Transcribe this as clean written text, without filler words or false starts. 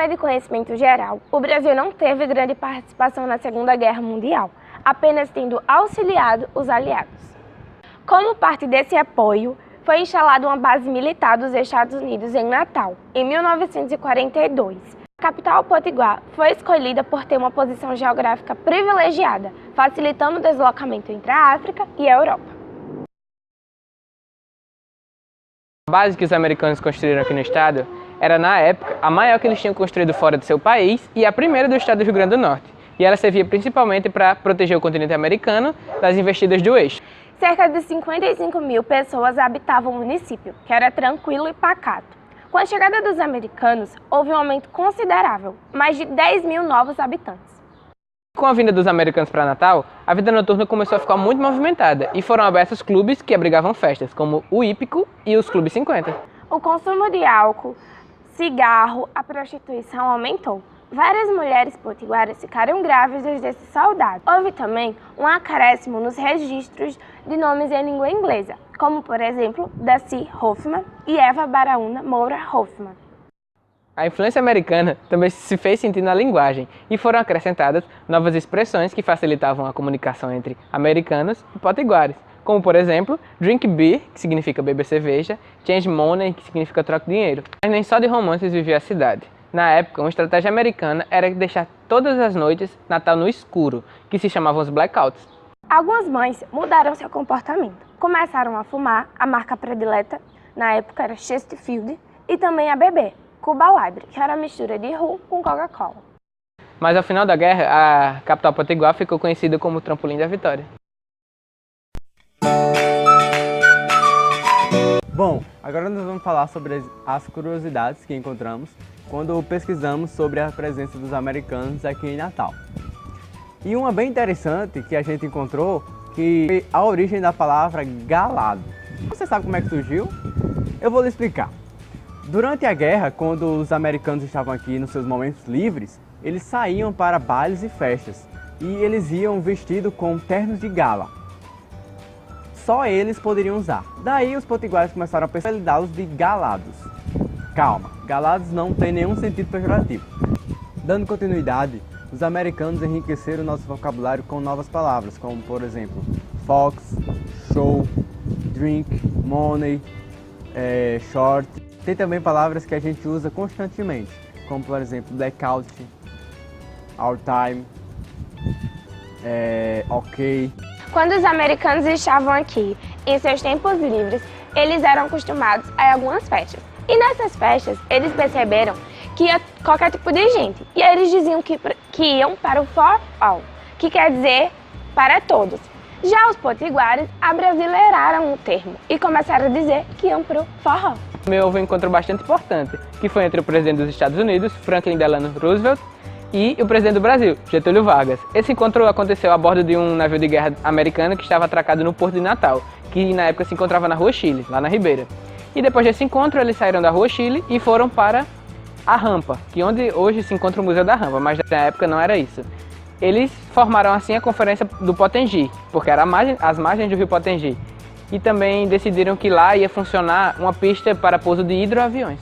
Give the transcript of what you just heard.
é de conhecimento geral, o Brasil não teve grande participação na Segunda Guerra Mundial, apenas tendo auxiliado os aliados. Como parte desse apoio, foi instalada uma base militar dos Estados Unidos em Natal, em 1942. A capital Potiguar foi escolhida por ter uma posição geográfica privilegiada, facilitando o deslocamento entre a África e a Europa. A base que os americanos construíram aqui no estado era, na época, a maior que eles tinham construído fora do seu país e a primeira do estado do Rio Grande do Norte. E ela servia principalmente para proteger o continente americano das investidas do eixo. Cerca de 55 mil pessoas habitavam o município, que era tranquilo e pacato. Com a chegada dos americanos, houve um aumento considerável, mais de 10 mil novos habitantes. Com a vinda dos americanos para Natal, a vida noturna começou a ficar muito movimentada e foram abertos clubes que abrigavam festas, como o Hípico e os Clubes 50. O consumo de álcool, cigarro, a prostituição aumentou. Várias mulheres potiguaras ficaram grávidas desses soldados. Houve também um acréscimo nos registros de nomes em língua inglesa, como, por exemplo, Daci Hoffman e Eva Baraúna Moura Hoffman. A influência americana também se fez sentir na linguagem e foram acrescentadas novas expressões que facilitavam a comunicação entre americanos e potiguares, como, por exemplo, drink beer, que significa beber cerveja, change money, que significa troca dinheiro. Mas nem só de romances vivia a cidade. Na época, uma estratégia americana era deixar todas as noites Natal no escuro, que se chamavam os blackouts. Algumas mães mudaram seu comportamento. Começaram a fumar, a marca predileta, na época era Chesterfield, e também a beber, Cuba Libre, que era a mistura de rum com Coca-Cola. Mas ao final da guerra, a capital potiguar ficou conhecida como o Trampolim da Vitória. Bom, agora nós vamos falar sobre as curiosidades que encontramos quando pesquisamos sobre a presença dos americanos aqui em Natal. E uma bem interessante que a gente encontrou, que a origem da palavra galado. Você sabe como é que surgiu? Eu vou lhe explicar. Durante a guerra, quando os americanos estavam aqui nos seus momentos livres, eles saíam para bailes e festas e eles iam vestidos com ternos de gala. Só eles poderiam usar. Daí os potiguares começaram a apelidá-los de galados. Calma, galados não tem nenhum sentido pejorativo. Dando continuidade, os americanos enriqueceram o nosso vocabulário com novas palavras, como por exemplo, fox, show, drink, money, short. Tem também palavras que a gente usa constantemente, como por exemplo, blackout, our time, ok. Quando os americanos estavam aqui, em seus tempos livres, eles eram acostumados a algumas festas. E nessas festas, eles perceberam que ia qualquer tipo de gente. E aí eles diziam que iam para o for all, que quer dizer para todos. Já os potiguares abrasileiraram o termo e começaram a dizer que iam para o forró. Houve um encontro bastante importante, que foi entre o presidente dos Estados Unidos, Franklin Delano Roosevelt, e o presidente do Brasil, Getúlio Vargas. Esse encontro aconteceu a bordo de um navio de guerra americano que estava atracado no Porto de Natal, que na época se encontrava na Rua Chile, lá na Ribeira. E depois desse encontro, eles saíram da Rua Chile e foram para a Rampa, que onde hoje se encontra o Museu da Rampa, mas na época não era isso. Eles formaram assim a Conferência do Potengi, porque era as margens do rio Potengi. E também decidiram que lá ia funcionar uma pista para pouso de hidroaviões.